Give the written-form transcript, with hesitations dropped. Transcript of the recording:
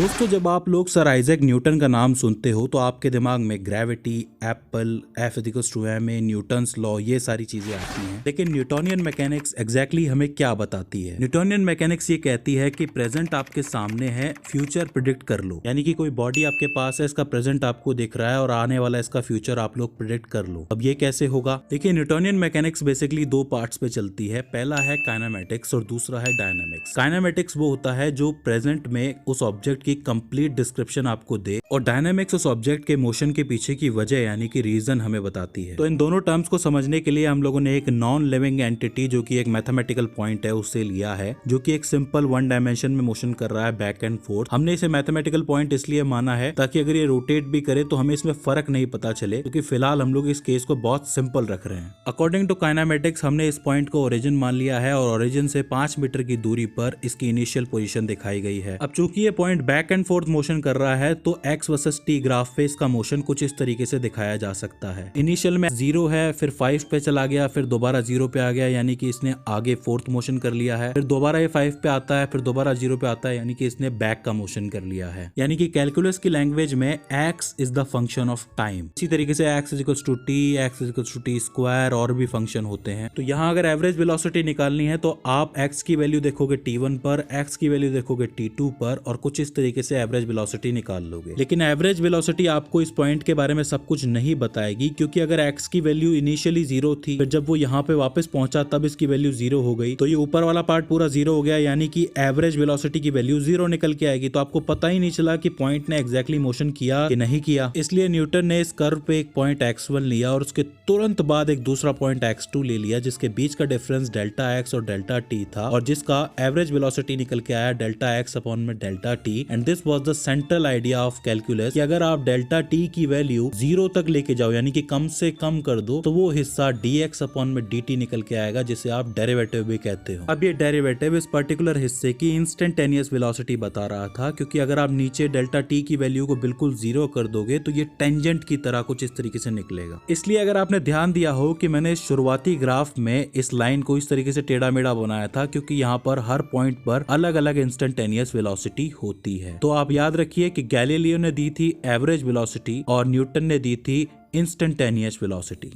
दोस्तों जब आप लोग सर आइजैक न्यूटन का नाम सुनते हो तो आपके दिमाग में gravity, Apple, F=ma, Newton's law, ये सारी चीजें आती हैं। लेकिन न्यूटोनियन मैकेनिक्स एग्जैक्टली हमें क्या बताती है? न्यूटोनियन मैकेनिक्स ये कहती है कि प्रेजेंट आपके सामने है, फ्यूचर प्रिडिक्ट कर लो। यानी कि कोई बॉडी आपके पास है, इसका प्रेजेंट आपको दिख रहा है और आने वाला इसका फ्यूचर आप लोग प्रिडिक्ट कर लो। अब ये कैसे होगा? देखिए, न्यूटोनियन मैकेनिक्स बेसिकली दो पार्ट्स पे चलती है। पहला है काइनेमेटिक्स और दूसरा है डायनामिक्स। काइनेमेटिक्स वो होता है जो प्रेजेंट में उस ऑब्जेक्ट की कंप्लीट डिस्क्रिप्शन आपको दे, और डायनामिक्स उस ऑब्जेक्ट के मोशन के पीछे की वजह यानी कि रीजन हमें बताती है। तो इन दोनों टर्म्स को समझने के लिए हम लोगों ने एक नॉन लिविंग एंटिटी जो कि एक मैथमेटिकल पॉइंट है उससे लिया है, जो कि एक सिंपल वन डायमेंशन में मोशन कर रहा है बैक एंड फोर्थ। हमने इसे मैथमेटिकल पॉइंट इसलिए माना है ताकि अगर ये रोटेट भी करे तो हमें इसमें फर्क नहीं पता चले, क्योंकि फिलहाल हम लोग इस केस को बहुत सिंपल रख रहे हैं। अकॉर्डिंग टू काइनेमेटिक्स हमने इस पॉइंट को ओरिजिन मान लिया है और ओरिजिन से 5 मीटर की दूरी पर इसकी इनिशियल पोजीशन दिखाई गई है। अब चूंकि ये point back and fourth motion कर रहा है तो x वर्सेस t ग्राफ पे इसका मोशन कुछ इस तरीके से दिखाया जा सकता है। इनिशियल में 0 है, फिर 5 पे चला गया, फिर दोबारा 0 पे आ गया, यानी कि इसने आगे फोर्थ मोशन कर लिया है। फिर दोबारा ये 5 पे आता है, फिर दोबारा 0 पे आता है, यानी कि इसने बैक का मोशन कर लिया है। यानी कि कैलकुलस की लैंग्वेज में x is the function of time. इसी तरीके से x=t, x=t², और भी फंक्शन होते हैं। तो यहाँ अगर एवरेज वेलोसिटी निकालनी है तो आप x की वैल्यू देखोगे t1 पर, x की वैल्यू देखोगे t2 पर, और कुछ इस तरीके से एवरेज वेलोसिटी निकाल लोगे। लेकिन एवरेज वेलोसिटी आपको इस पॉइंट के बारे में सब कुछ नहीं बताएगी, क्योंकि अगर x की वैल्यू इनिशियली 0 थी, फिर जब वो यहाँ पे वापस पहुंचा तब इसकी वैल्यू 0 हो गई, तो ये ऊपर वाला पार्ट पूरा 0 हो गया, यानी कि एवरेज वेलोसिटी की वैल्यू 0 निकल के आएगी। तो आपको पता ही नहीं चला कि पॉइंट ने एग्जैक्टली मोशन किया कि नहीं किया। इसलिए न्यूटन ने इस कर्व पे एक पॉइंट x1 लिया और उसके तुरंत बाद एक दूसरा पॉइंट x2 ले लिया, जिसके बीच का डिफरेंस डेल्टा x और डेल्टा t था, और जिसका एवरेज वेलोसिटी निकल के आया डेल्टा x अपॉन में delta t। And this was the central idea of calculus कि अगर आप डेल्टा t की वैल्यू 0 तक लेके जाओ, यानी कि कम से कम कर दो, तो वो हिस्सा dx अपॉन में dt निकल के आएगा, जिसे आप डेरिवेटिव भी कहते हो। अब ये डेरिवेटिव इस पर्टिकुलर हिस्से की इंस्टेंटेनियस वेलोसिटी बता रहा था, क्योंकि अगर आप नीचे डेल्टा t की वैल्यू को बिल्कुल 0 कर दोगे तो ये टेंजेंट की तरह कुछ इस तरीके से निकलेगा। इसलिए अगर आपने ध्यान दिया हो कि मैंने शुरुआती ग्राफ में इस लाइन को इस तरीके से टेढ़ा मेढ़ा बनाया था, क्योंकि यहाँ पर हर पॉइंट पर अलग अलग इंस्टेंटेनियस वेलोसिटी होती है। तो आप याद रखिए कि गैलीलियो ने दी थी एवरेज वेलोसिटी और न्यूटन ने दी थी इंस्टेंटेनियस वेलोसिटी।